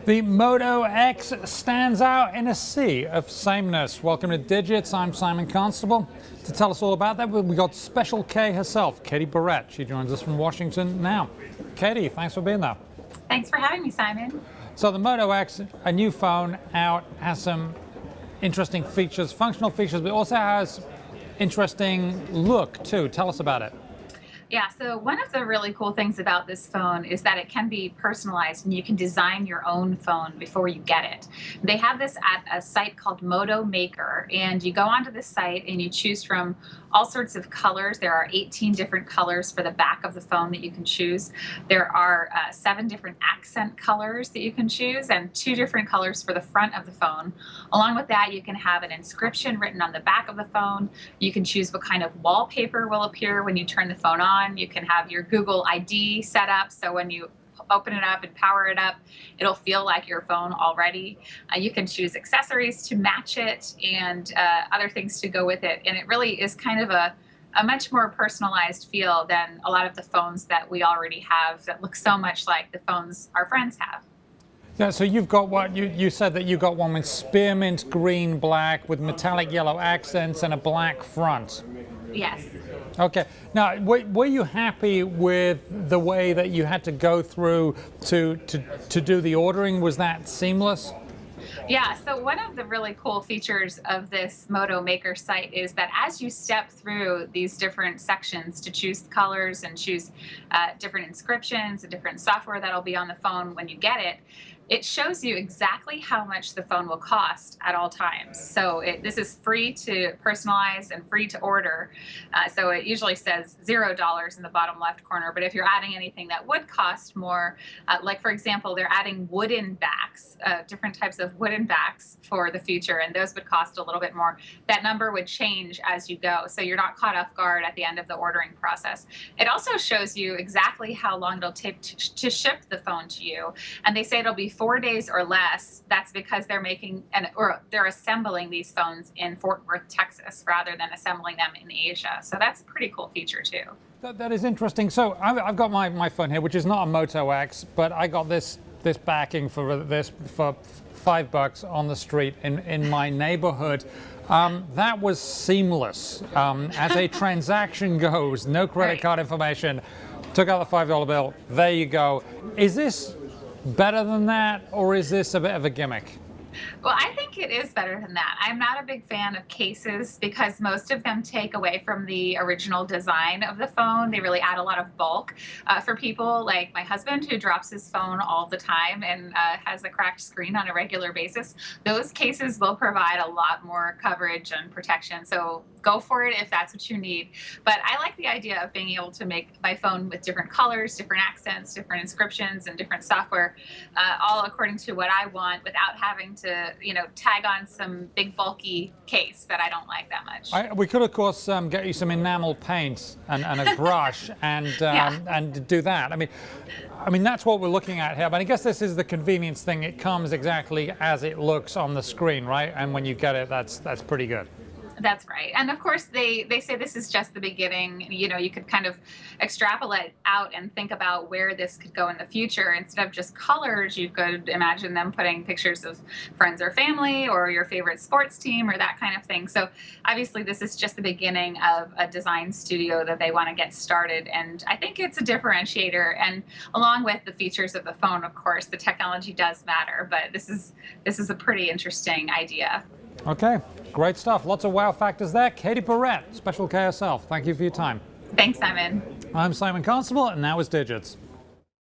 The Moto X stands out in a sea of sameness. Welcome to Digits. I'm Simon Constable. To tell us all about that, we got Special K herself, Katie Boehret. She joins us from Washington now. Katie, thanks for being there. Thanks for having me, Simon. So the Moto X, a new phone out, has some interesting features, functional features, but also has interesting look too. Tell us about it. Yeah, so one of the really cool things about this phone is that it can be personalized and you can design your own phone before you get it. They have this at a site called Moto Maker, and you go onto this site and you choose from all sorts of colors. There are 18 different colors for the back of the phone that you can choose. There are 7 different accent colors that you can choose and 2 different colors for the front of the phone. Along with that, you can have an inscription written on the back of the phone. You can choose what kind of wallpaper will appear when you turn the phone on. You can have your Google ID set up, so when you open it up and power it up, it'll feel like your phone already. You can choose accessories to match it and other things to go with it. And it really is kind of a much more personalized feel than a lot of the phones that we already have that look so much like the phones our friends have. Yeah, so you've got what you said that you got one with spearmint green black with metallic yellow accents and a black front. Yes. Okay. Now, were you happy with the way that you had to go through to do the ordering? Was that seamless? Yeah, so one of the really cool features of this Moto Maker site is that as you step through these different sections to choose the colors and choose different inscriptions and different software that'll be on the phone when you get it, it shows you exactly how much the phone will cost at all times. So this is free to personalize and free to order. So it usually says $0 in the bottom left corner, but if you're adding anything that would cost more, like for example, they're adding wooden backs, different types of wooden backs for the future, and those would cost a little bit more. That number would change as you go, so you're not caught off guard at the end of the ordering process. It also shows you exactly how long it'll take to ship the phone to you, and they say it'll be 4 days or less. That's because they're they're assembling these phones in Fort Worth, Texas, rather than assembling them in Asia. So that's a pretty cool feature too. That is interesting. So I've got my phone here, which is not a Moto X, but I got this backing for $5 on the street in my neighborhood. That was seamless. As a transaction goes, no credit card information. Took out the $5 bill. There you go. Is this better than that, or is this a bit of a gimmick? Well, I think it is better than that. I'm not a big fan of cases because most of them take away from the original design of the phone. They really add a lot of bulk. For people like my husband, who drops his phone all the time and has a cracked screen on a regular basis, those cases will provide a lot more coverage and protection. So go for it if that's what you need. But I like the idea of being able to make my phone with different colors, different accents, different inscriptions, and different software, all according to what I want, without having to tag on some big bulky case that I don't like that much. We could, of course, get you some enamel paint and a brush and do that. I mean that's what we're looking at here. But I guess this is the convenience thing. It comes exactly as it looks on the screen, right? And when you get it, that's pretty good. That's right. And of course, they say this is just the beginning. You could kind of extrapolate out and think about where this could go in the future. Instead of just colors, you could imagine them putting pictures of friends or family or your favorite sports team or that kind of thing. So obviously, this is just the beginning of a design studio that they want to get started. And I think it's a differentiator. And along with the features of the phone, of course, the technology does matter. But this is a pretty interesting idea. Okay, great stuff. Lots of wow factors there. Katie Boehret, Special K herself. Thank you for your time. Thanks, Simon. I'm Simon Constable, and that was Digits.